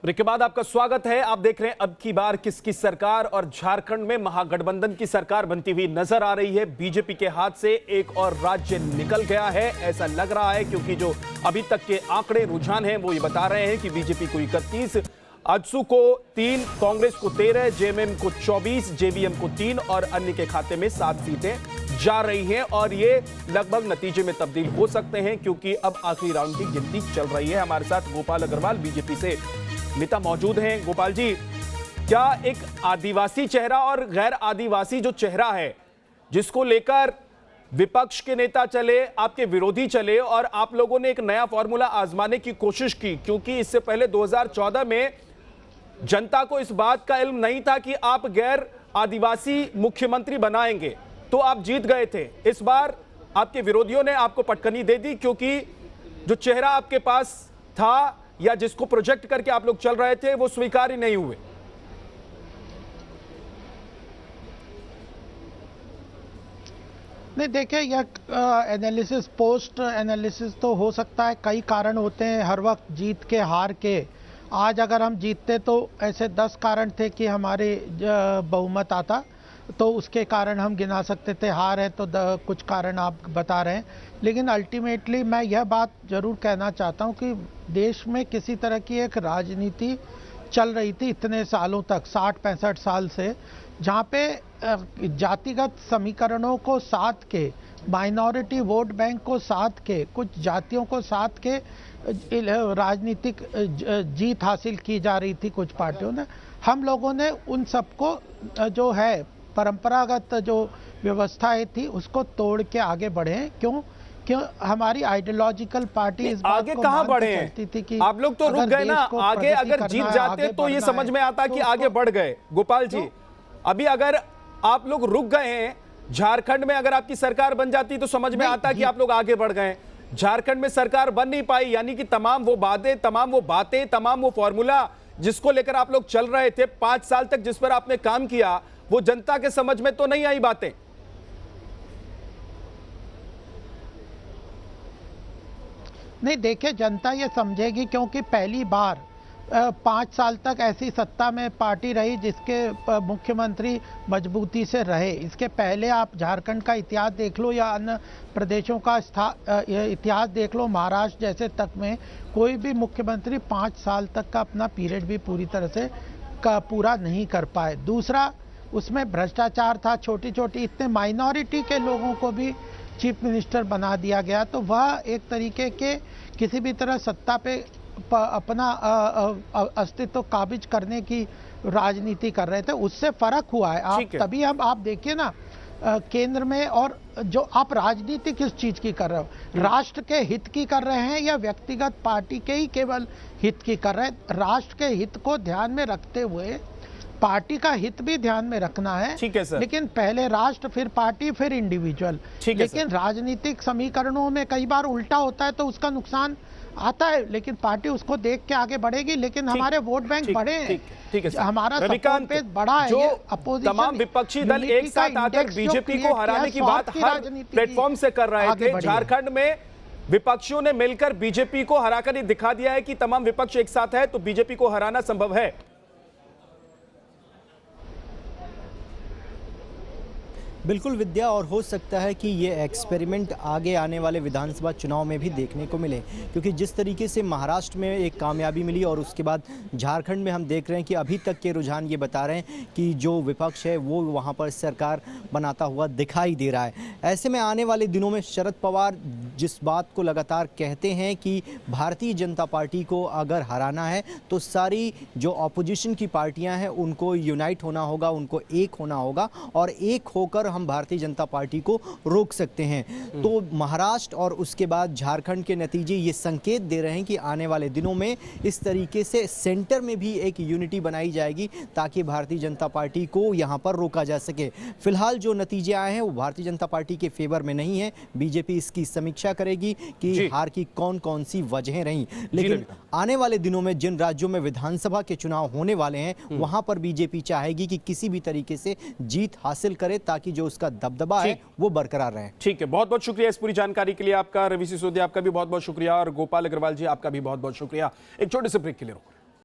Break के बाद आपका स्वागत है। आप देख रहे हैं अब की बार किसकी सरकार, और झारखंड में महागठबंधन की सरकार बनती हुई नजर आ रही है। बीजेपी के हाथ से एक और राज्य निकल गया है, ऐसा लग रहा है, क्योंकि जो अभी तक के आंकड़े रुझान हैं वो ये बता रहे हैं कि बीजेपी को 31, आजसू को 3, कांग्रेस को 13, जेएमएम को 24, जेवीएम को 3 और अन्य के खाते में 7 सीटें जा रही हैं। और ये लगभग नतीजे में तब्दील हो सकते हैं, क्योंकि अब आखिरी राउंड की गिनती चल रही है। हमारे साथ गोपाल अग्रवाल बीजेपी से नेता मौजूद हैं। गोपाल जी, क्या एक आदिवासी चेहरा और गैर आदिवासी जो चेहरा है, जिसको लेकर विपक्ष के नेता चले, आपके विरोधी चले, और आप लोगों ने एक नया फॉर्मूला आजमाने की कोशिश की, क्योंकि इससे पहले 2014 में जनता को इस बात का इल्म नहीं था कि आप गैर आदिवासी मुख्यमंत्री बनाएंगे, तो आप जीत गए थे। इस बार आपके विरोधियों ने आपको पटकनी दे दी, क्योंकि जो चेहरा आपके पास था या जिसको प्रोजेक्ट करके आप लोग चल रहे थे वो स्वीकार ही नहीं हुए। नहीं, देखिए, यह एनालिसिस, पोस्ट एनालिसिस तो हो सकता है। कई कारण होते हैं हर वक्त जीत के हार के। आज अगर हम जीतते तो ऐसे 10 कारण थे कि हमारे बहुमत आता, तो उसके कारण हम गिना सकते थे। हार है तो कुछ कारण आप बता रहे हैं, लेकिन अल्टीमेटली मैं यह बात जरूर कहना चाहता हूं कि देश में किसी तरह की एक राजनीति चल रही थी इतने सालों तक, 60-65 साल से, जहां पे जातिगत समीकरणों को साथ के, माइनॉरिटी वोट बैंक को साथ के, कुछ जातियों को साथ के राजनीतिक जीत हासिल की जा रही थी कुछ पार्टियों ने। हम लोगों ने उन सबको जो है परंपरागत जो व्यवस्थाएं थी उसको तोड़ के आगे बढ़े। क्यों हमारी आइडियोलॉजिकल पार्टी इस बात आगे को कहां बढ़े चलती थी कि आप लोग तो रुक गए ना। आगे अगर जीत जाते तो ये समझ में आता कि आगे बढ़ गए। गोपाल जी, अभी अगर आप लोग रुक गए हैं, झारखंड में अगर आपकी सरकार बन जाती तो समझ में आता कि आप लोग आगे बढ़ गए। झारखंड में सरकार बन नहीं पाई, यानी कि तमाम वो बातें, तमाम वो बातें, तमाम वो फॉर्मूला जिसको लेकर आप लोग चल रहे थे 5 साल तक, जिस पर आपने काम किया, वो जनता के समझ में तो नहीं आई बातें। नहीं, देखिए, जनता ये समझेगी, क्योंकि पहली बार 5 साल तक ऐसी सत्ता में पार्टी रही जिसके मुख्यमंत्री मजबूती से रहे। इसके पहले आप झारखंड का इतिहास देख लो या अन्य प्रदेशों का इतिहास देख लो, महाराष्ट्र जैसे तक में कोई भी मुख्यमंत्री 5 साल तक का अपना पीरियड भी पूरी तरह से पूरा नहीं कर पाए। दूसरा, उसमें भ्रष्टाचार था, छोटी छोटी, इतने माइनॉरिटी के लोगों को भी चीफ मिनिस्टर बना दिया गया। तो वह एक तरीके के किसी भी तरह सत्ता पे अपना अस्तित्व काबिज करने की राजनीति कर रहे थे। उससे फर्क हुआ है। तभी आप देखिए ना, केंद्र में, और जो आप राजनीति किस चीज की कर रहे हो, राष्ट्र के हित की कर रहे हैं या व्यक्तिगत पार्टी के ही केवल हित की कर रहे हैं? राष्ट्र के हित को ध्यान में रखते हुए पार्टी का हित भी ध्यान में रखना है। ठीक है सर। लेकिन पहले राष्ट्र, फिर पार्टी, फिर इंडिविजुअल। लेकिन राजनीतिक समीकरणों में कई बार उल्टा होता है तो उसका नुकसान आता है, लेकिन पार्टी उसको देख के आगे बढ़ेगी। लेकिन हमारे वोट बैंक बड़े हैं, ठीक है, हमारा सपोर्ट पेज बड़ा है। जो अपोजिशन, तमाम विपक्षी दल एक साथ आकर बीजेपी को हराने की बात हर प्लेटफॉर्म से कर रहे थे, झारखंड में विपक्षियों ने मिलकर बीजेपी को हराकर दिखा दिया है कि तमाम विपक्ष एक साथ है तो बीजेपी को हराना संभव है। बिल्कुल विद्या, और हो सकता है कि ये एक्सपेरिमेंट आगे आने वाले विधानसभा चुनाव में भी देखने को मिले, क्योंकि जिस तरीके से महाराष्ट्र में एक कामयाबी मिली और उसके बाद झारखंड में हम देख रहे हैं कि अभी तक के रुझान ये बता रहे हैं कि जो विपक्ष है वो वहाँ पर सरकार बनाता हुआ दिखाई दे रहा है। ऐसे में आने वाले दिनों में शरद पवार जिस बात को लगातार कहते हैं कि भारतीय जनता पार्टी को अगर हराना है तो सारी जो ऑपोजिशन की पार्टियाँ हैं उनको यूनाइट होना होगा, उनको एक होना होगा, और एक होकर हम भारतीय जनता पार्टी को रोक सकते हैं। तो महाराष्ट्र और उसके बाद झारखंड के नतीजे ये संकेत दे रहे हैं कि आने वाले दिनों में इस तरीके से सेंटर में भी एक यूनिटी बनाई जाएगी ताकि भारतीय जनता पार्टी को यहां पर रोका जा सके। फिलहाल जो नतीजे आए हैं वो भारतीय जनता पार्टी के फेवर में नहीं है। बीजेपी इसकी समीक्षा करेगी कि हार की कौन कौन सी वजहें रहीं, लेकिन आने वाले दिनों में जिन राज्यों में विधानसभा के चुनाव होने वाले हैं वहां पर बीजेपी चाहेगी कि किसी भी तरीके से जीत हासिल करे ताकि जो उसका दबदबा है वो बरकरार रहे। ठीक है, बहुत बहुत शुक्रिया इस पूरी जानकारी के लिए आपका। रवि सिसोदिया आपका भी बहुत बहुत शुक्रिया, और गोपाल अग्रवाल जी आपका भी बहुत बहुत शुक्रिया। एक छोटे से ब्रेक के लिए रुको।